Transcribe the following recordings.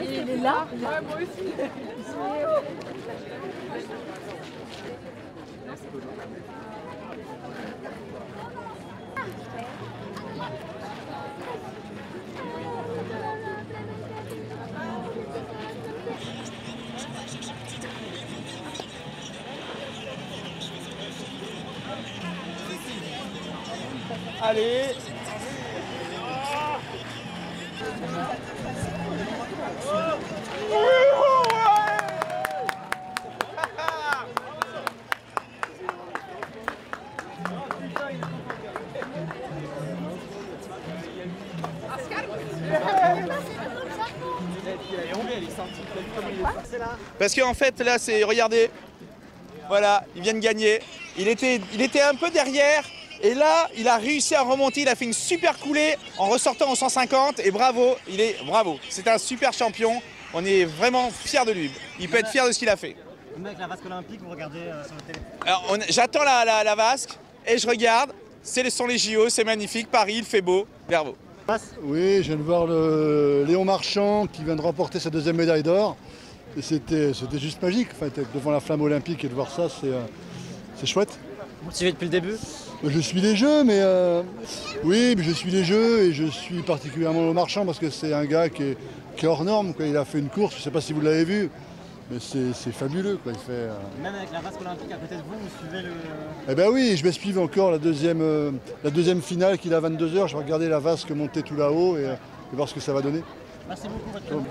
Il est là. Ouais, moi aussi. Allez. Parce qu'en fait là c'est, regardez, voilà, ils viennent gagner. Il était un peu derrière et là il a réussi à remonter, il a fait une super coulée en ressortant en 150 et bravo, bravo. C'est un super champion, on est vraiment fiers de lui. Il peut être fier de ce qu'il a fait. Vous avec la vasque olympique, vous regardez sur le télé. Alors j'attends la vasque et je regarde, ce sont les JO, c'est magnifique, Paris, il fait beau, bravo. Oui, je viens de voir Léon Marchand qui vient de remporter sa deuxième médaille d'or. Et c'était juste magique, enfin, être devant la flamme olympique et de voir ça, c'est chouette. Vous le suivez depuis le début? Je suis les Jeux, mais oui, mais je suis les Jeux et je suis particulièrement Léon Marchand parce que c'est un gars qui est hors norme, quoi. Il a fait une course, je ne sais pas si vous l'avez vu, mais c'est fabuleux, quoi. Il fait, Même avec la vasque olympique à côté de vous, vous suivez le... Eh bien oui, je vais suivre encore la deuxième finale qu'il a à 22 h. Je vais regarder la vasque monter tout là-haut et voir ce que ça va donner. Merci beaucoup, votre temps.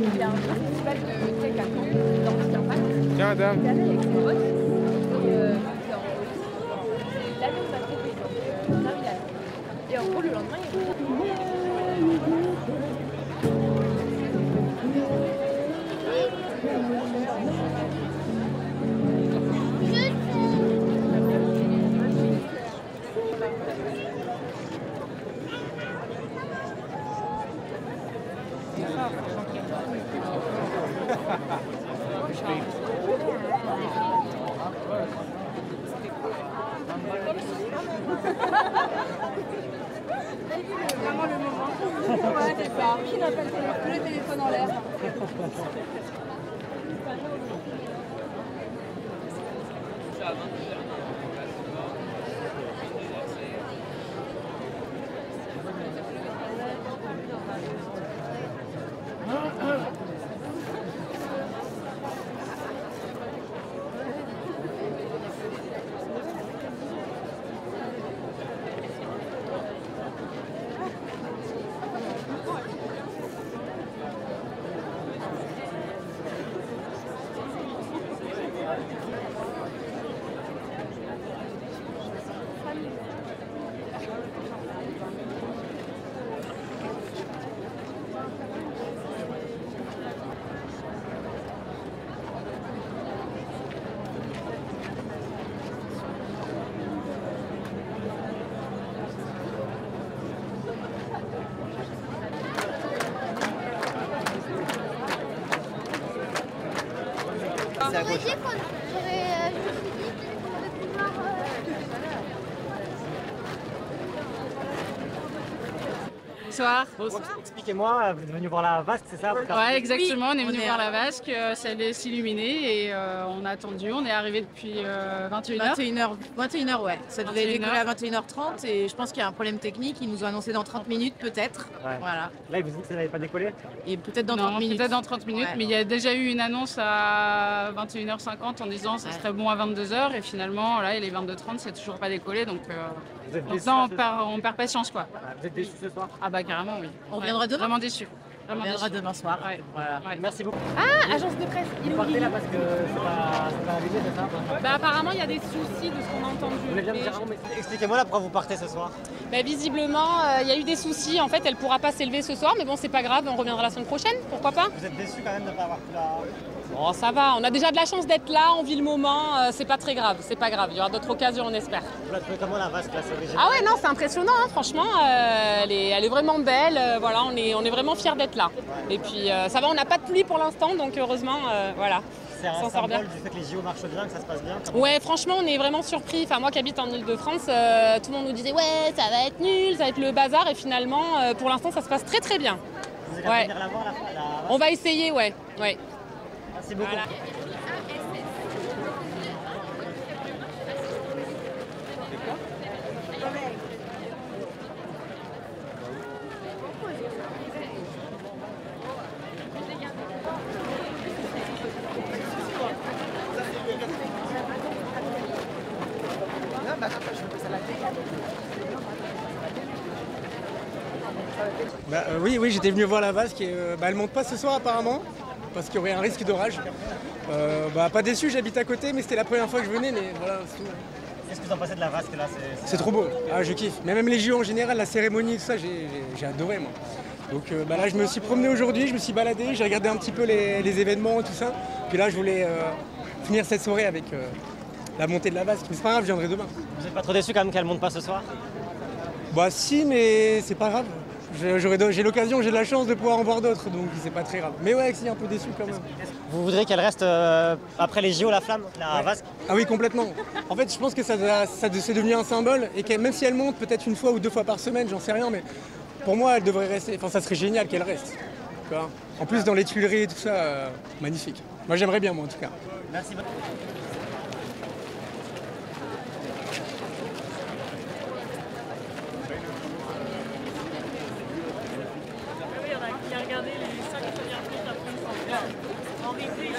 Il y a un festival de tech à Caen, dans le parc. Tiens, madame. Il est allé avec ses potes. Et l'année où on a trouvé, donc Navidad. Et en gros, le lendemain, il est vraiment le moment. Ouais, c'est ça. Qui n'a pas le téléphone en l'air? C'est à gauche. Bonsoir. expliquez-moi, vous êtes venu voir la vasque, c'est ça? Ouais, exactement. On est venu on est voir la vasque, ça allait s'illuminer et on a attendu. On est arrivé depuis 21h. 21h, ouais. Ça devait 21h. décoller à 21h30 et je pense qu'il y a un problème technique. Ils nous ont annoncé dans 30 minutes peut-être. Ouais. Voilà. Là, il vous dit que ça n'avait pas décollé? Et peut-être dans Non, 30 minutes. peut-être dans 30 minutes, Ouais. mais il y a déjà eu une annonce à 21h50 en disant que ça serait bon à 22h et finalement, là, il est 22h30, c'est toujours pas décollé. Donc Vous êtes déçu maintenant, là, on perd patience, quoi. vous êtes déçu ce soir? Ah bah carrément, oui. On reviendra demain. Vraiment déçu. On Vraiment reviendra déçu. demain soir. Ouais. Voilà. Ouais. Merci beaucoup. Ah, agence de presse. Vous partez là parce que c'est pas arrivé, c'est ça? Bah, apparemment, il y a des soucis de ce qu'on a entendu. Vous voulez bien me Mais dire, mais expliquez-moi là pourquoi vous partez ce soir? bah, visiblement, il y a eu des soucis. En fait, elle pourra pas s'élever ce soir, mais bon, c'est pas grave, on reviendra la semaine prochaine, pourquoi pas? Vous êtes déçu quand même de ne pas avoir pu la... Bon, ça va, on a déjà de la chance d'être là, on vit le moment, c'est pas très grave, c'est pas grave. Il y aura d'autres occasions, on espère. Vous la trouvez comment la vasque là, c'est original? Ah ouais, non, c'est impressionnant, hein, franchement, elle est vraiment belle, voilà, on est vraiment fiers d'être là. Et puis, ça va, on n'a pas de pluie pour l'instant, donc heureusement, voilà. C'est un s'en sort bien. symbole du fait que les JO marchent bien, que ça se passe bien? Ouais, franchement, on est vraiment surpris. Enfin, moi qui habite en Ile-de-France, tout le monde nous disait ouais, ça va être nul, ça va être le bazar. Et finalement, pour l'instant, ça se passe très très bien. Vous allez Ouais. venir la voir la vasque? On va essayer, ouais. Ouais. Merci beaucoup. Voilà. Oui, j'étais venu voir la vasque et elle monte pas ce soir apparemment parce qu'il y aurait un risque d'orage. Pas déçu, j'habite à côté, mais c'était la première fois que je venais, mais voilà, c'est tout. Qu'est-ce que vous en pensez de la vasque là? C'est trop beau. Ah, je kiffe. Mais même les JO en général, la cérémonie, tout ça, j'ai adoré moi. Donc là, je me suis promené aujourd'hui, je me suis baladé, j'ai regardé un petit peu les événements et tout ça. Puis là, je voulais finir cette soirée avec la montée de la vasque. Mais c'est pas grave, je viendrai demain. Vous n'êtes pas trop déçu quand même qu'elle monte pas ce soir? Bah si, mais c'est pas grave. J'ai l'occasion, j'ai la chance de pouvoir en voir d'autres, donc c'est pas très grave. Mais ouais, si, un peu déçu quand même. Vous voudrez qu'elle reste après les JO, la flamme, la vasque? Ah oui, complètement. En fait, je pense que c'est devenu un symbole et que même si elle monte peut-être une fois ou deux fois par semaine, j'en sais rien, mais pour moi, elle devrait rester. Enfin, ça serait génial qu'elle reste. Tu vois. En plus, dans les Tuileries et tout ça, magnifique. Moi, j'aimerais bien, moi, en tout cas. Merci beaucoup. Qui a regardé les 5 premières minutes après une en replay.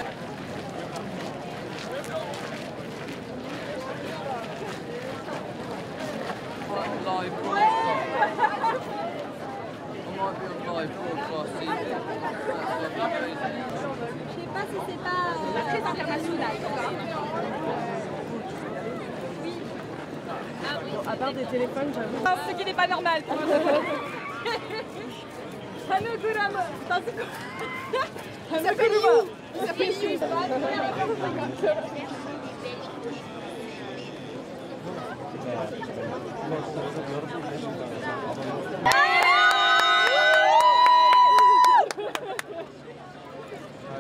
Je sais pas si c'est pas très international. À part des téléphones, j'avoue. Ce qui n'est pas normal.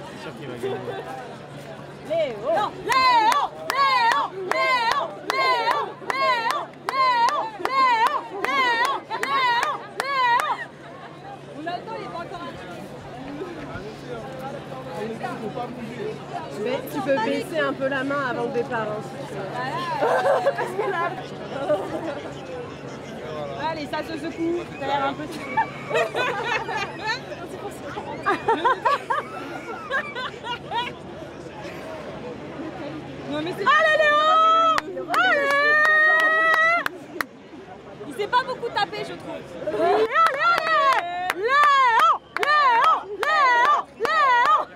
C'est sûr qu'il va gagner. Mais tu peux baisser un peu la main avant le départ. Allez, ça se secoue. Ça a l'air un peu. Non mais c'est. Allez Léo! Allez! Il s'est pas beaucoup tapé, je trouve. Allez, allez! Léo! Léo! Léo! Léo!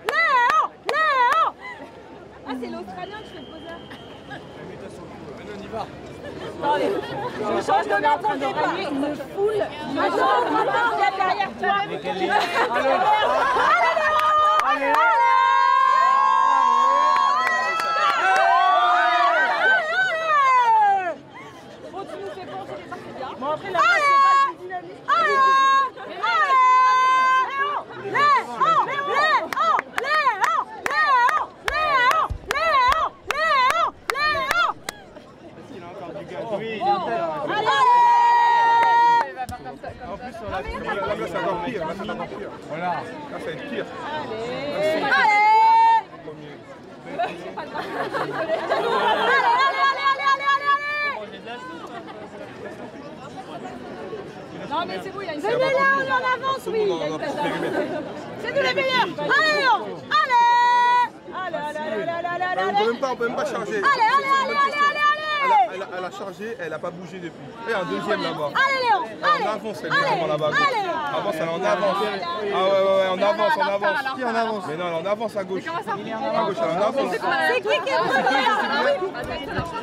Léo! Léo! Ah, c'est l'Australien qui fait le poseur. Je change de main pour le départ. Une foule. Attends, il y a derrière toi. Allez, Léo! Allez! Bon, tu nous fais penser les c'est bien. Bon, après, là, c'est pas le dynamisme. En plus, on a va être pire. Allez. Non mais c'est bon, il a une Venez là, on en avance, oui. C'est nous les meilleurs. Allez, Léon. Allez, On peut même pas charger. Elle a chargé, elle a pas bougé depuis. Et un deuxième là-bas. Allez, Léon. Elle en avance, elle est vraiment là-bas. Avance, elle en avance. Ah ouais, on avance. Qui en avance? Mais non, elle en avance à gauche. À gauche, elle en avance. C'est qui est premier?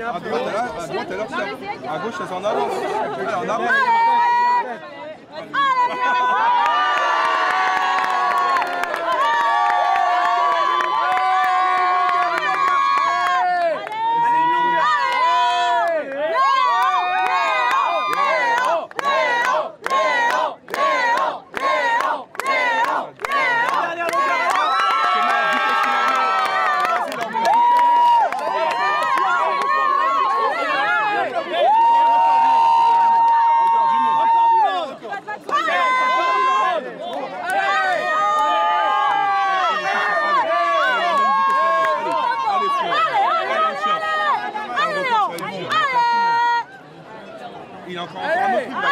À droite, elle observe. À gauche, elle en avance. Elle en avance. Il a encore un autre coup de balle.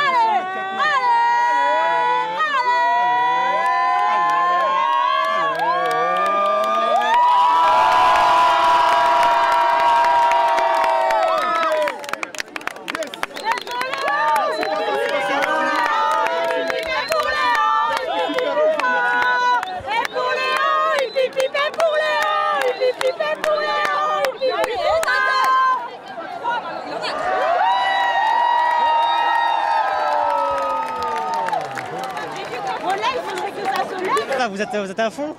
Vous êtes à fond?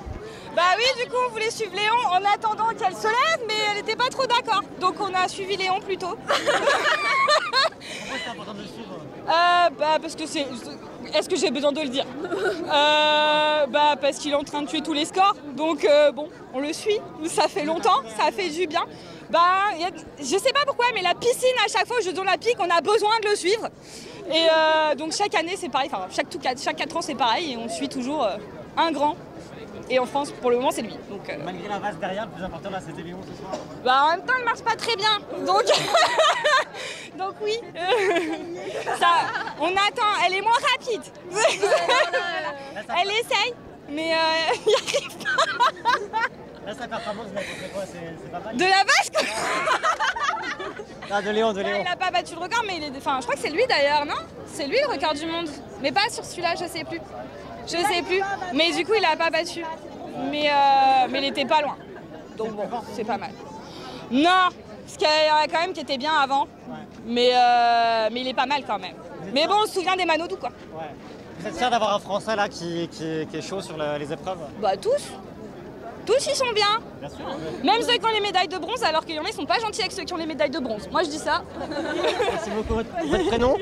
Bah oui, du coup on voulait suivre Léon en attendant qu'elle se lève, mais elle n'était pas trop d'accord. Donc on a suivi Léon plutôt. Pourquoi c'est important de le suivre? Bah parce que c'est... Est-ce que j'ai besoin de le dire? Bah parce qu'il est en train de tuer tous les scores. Donc bon, on le suit. Ça fait longtemps, ça fait du bien. Bah, je sais pas pourquoi, mais la piscine, à chaque fois aux Jeux Olympiques, on a besoin de le suivre. Et donc chaque année c'est pareil, enfin chaque 4 ans c'est pareil et on suit toujours un grand. Et en France, pour le moment, c'est lui. Donc, malgré la vase derrière, le plus important là, c'était Léon ce soir. Bah en même temps, il marche pas très bien. Donc, donc oui. Ça, on attend. Elle est moins rapide. Elle essaye, mais il n'y arrive pas. Là, sa performance, vous avez fait quoi? C'est pas mal. De la vasque. Ah, de Léon. Là, il n'a pas battu le record, mais enfin, je crois que c'est lui d'ailleurs, non? C'est lui le record du monde. Mais pas sur celui-là, je sais plus. Mais du coup il a pas battu. Mais il était pas loin. Donc bon, c'est pas mal. Non, parce qu'il y en a quand même qui était bien avant. Mais il est pas mal quand même. Mais bon, on se souvient des Manodou quoi. Ouais. Vous êtes fiers d'avoir un Français là qui est chaud sur les épreuves? Bah tous. Tous ils sont bien. Bien sûr. Même ceux qui ont les médailles de bronze, alors qu'il y en a ils sont pas gentils avec ceux qui ont les médailles de bronze. Moi je dis ça. Merci beaucoup. Votre prénom?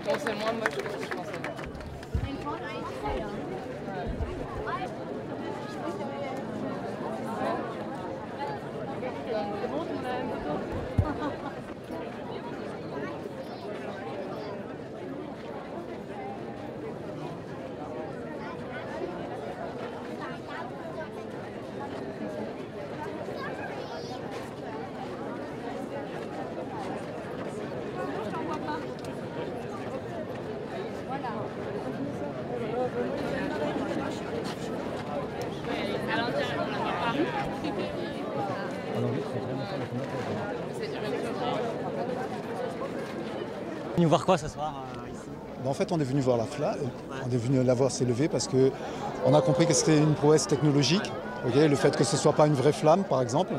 Bon, c'est moins moche que je pensais. Venu voir quoi ce soir ici? En fait, on est venu voir la flamme, on est venu la voir s'élever parce qu'on a compris que c'était une prouesse technologique, le fait que ce ne soit pas une vraie flamme, par exemple.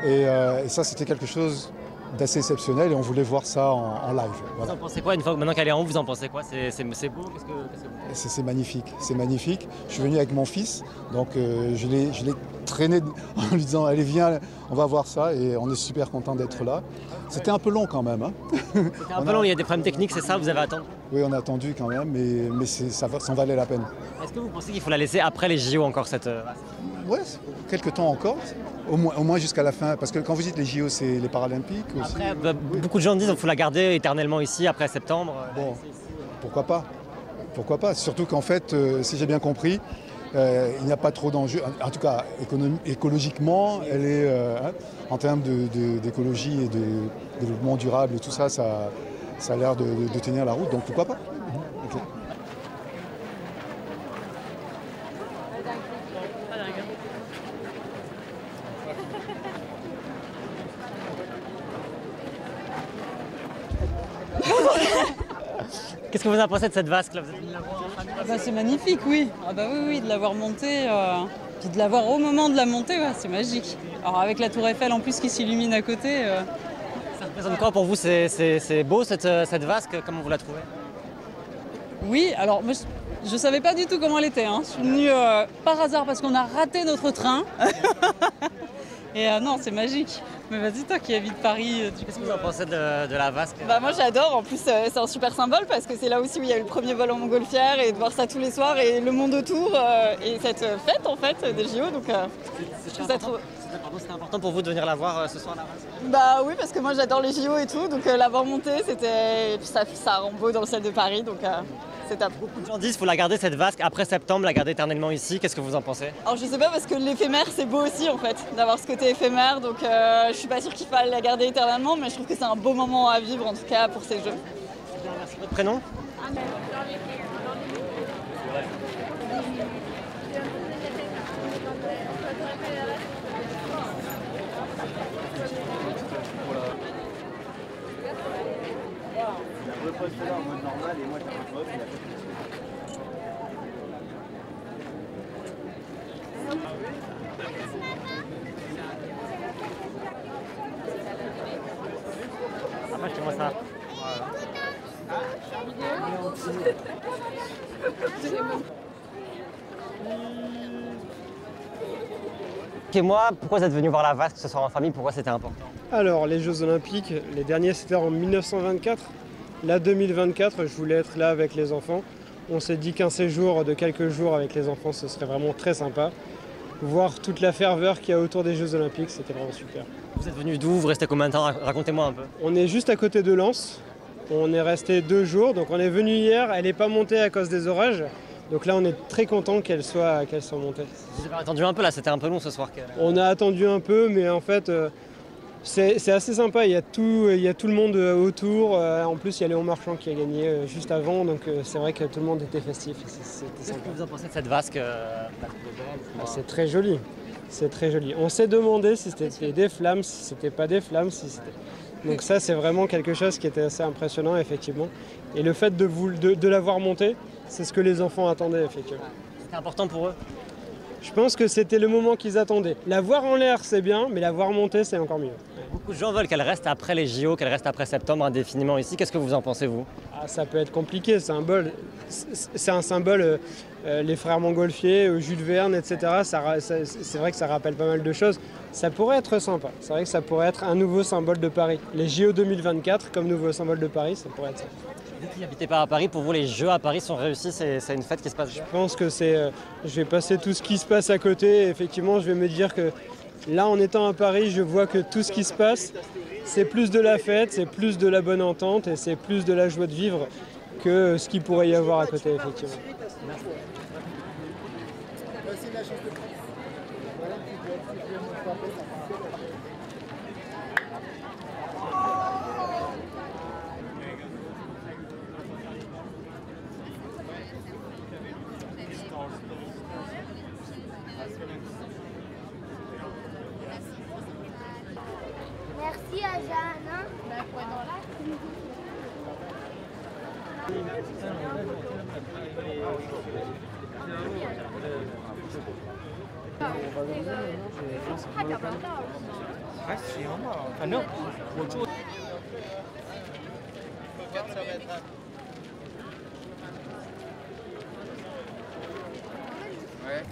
Et ça, c'était quelque chose d'assez exceptionnel et on voulait voir ça en live. Voilà. Vous en pensez quoi une fois maintenant qu'elle est en haut? Vous en pensez quoi? C'est beau? C'est magnifique, c'est magnifique. Je suis venu avec mon fils, donc je l'ai traîné en lui disant allez viens, on va voir ça et on est super content d'être là. C'était un peu long quand même. Hein. C'était un peu long, il y a des problèmes techniques, c'est ça? Vous avez attendu? Oui, on a attendu quand même, mais ça en valait la peine. Est-ce que vous pensez qu'il faut la laisser après les JO encore cette... Oui, quelques temps encore, au moins jusqu'à la fin, parce que quand vous dites les JO, c'est les Paralympiques aussi. Après, beaucoup de gens disent qu'il faut la garder éternellement ici après septembre. Bon, pourquoi pas? Pourquoi pas? Surtout qu'en fait, si j'ai bien compris, il n'y a pas trop d'enjeux. En tout cas, écologiquement, elle est, en termes d'écologie et de développement durable et tout ça, ça a l'air de tenir la route, donc pourquoi pas? Okay. Qu'est-ce que vous en pensez de cette vasque là? Vous êtes venu la voir en famille? C'est magnifique, oui. Ah bah oui, de la voir monter, puis de la voir au moment de la montée, ouais, c'est magique. Alors avec la tour Eiffel en plus qui s'illumine à côté. Ça représente quoi pour vous? C'est beau cette vasque? Comment vous la trouvez? Oui, alors moi, je savais pas du tout comment elle était. Hein. Je suis venue par hasard parce qu'on a raté notre train. Et non, c'est magique. Mais vas-y, toi qui habites Paris, qu'est-ce que vous en pensez de la vasque? Moi j'adore, en plus c'est un super symbole parce que c'est là aussi où il y a eu le premier vol en montgolfière et de voir ça tous les soirs et le monde autour et cette fête en fait des JO. Donc je trouve ça trop... C'était important pour vous de venir la voir ce soir là? Oui, parce que moi j'adore les JO et tout, donc la voir monter ça rend beau dans le ciel de Paris, donc c'est top. Beaucoup de gens disent qu'il faut la garder cette vasque après septembre, la garder éternellement ici. Qu'est-ce que vous en pensez? Alors je sais pas parce que l'éphémère c'est beau aussi en fait, d'avoir ce côté éphémère, donc je suis pas sûre qu'il faille la garder éternellement, mais je trouve que c'est un beau moment à vivre en tout cas pour ces jeux. Merci. Votre prénom? Là en mode normal et moi j'ai un mode Après je moi ça. Et moi, pourquoi vous êtes venu voir la vasque ce soir en famille? Pourquoi c'était important? Alors, les Jeux Olympiques, les derniers c'était en 1924. Là, 2024, je voulais être là avec les enfants. On s'est dit qu'un séjour de quelques jours avec les enfants, ce serait vraiment très sympa. Voir toute la ferveur qu'il y a autour des Jeux Olympiques, c'était vraiment super. Vous êtes venu d'où? Vous restez combien de temps? Racontez-moi un peu. On est juste à côté de Lens. On est resté 2 jours. Donc on est venu hier, elle n'est pas montée à cause des orages. Donc là, on est très content qu'elle soit montée. Vous avez attendu un peu là, c'était un peu long ce soir. On a attendu un peu, mais en fait... c'est assez sympa, il y a tout le monde autour. En plus, il y a Léon Marchand qui a gagné juste avant, donc c'est vrai que tout le monde était festif. Qu'est-ce que vous en pensez de cette vasque? C'est très joli, c'est très joli. On s'est demandé si c'était des flammes, si c'était pas des flammes, donc ça c'est vraiment quelque chose qui était assez impressionnant effectivement. Et le fait de la voir monter, c'est ce que les enfants attendaient effectivement. C'était important pour eux? Je pense que c'était le moment qu'ils attendaient. La voir en l'air, c'est bien, mais la voir monter, c'est encore mieux. Beaucoup de gens veulent qu'elle reste après les JO, qu'elle reste après septembre indéfiniment ici. Qu'est-ce que vous en pensez, vous? Ça peut être compliqué, c'est un symbole. Les frères Montgolfier, Jules Verne, etc. C'est vrai que ça rappelle pas mal de choses. Ça pourrait être sympa. C'est vrai que ça pourrait être un nouveau symbole de Paris. Les JO 2024 comme nouveau symbole de Paris, ça pourrait être ça. Vous qui n'habitez pas à Paris, pour vous les Jeux à Paris sont réussis, c'est une fête qui se passe bien? Je pense que je vais passer tout ce qui se passe à côté. Et effectivement, je vais me dire que là, en étant à Paris, je vois que tout ce qui se passe, c'est plus de la fête, c'est plus de la bonne entente et c'est plus de la joie de vivre que ce qu'il pourrait y avoir à côté, effectivement. Merci. Merci à Jeanne. Ouais.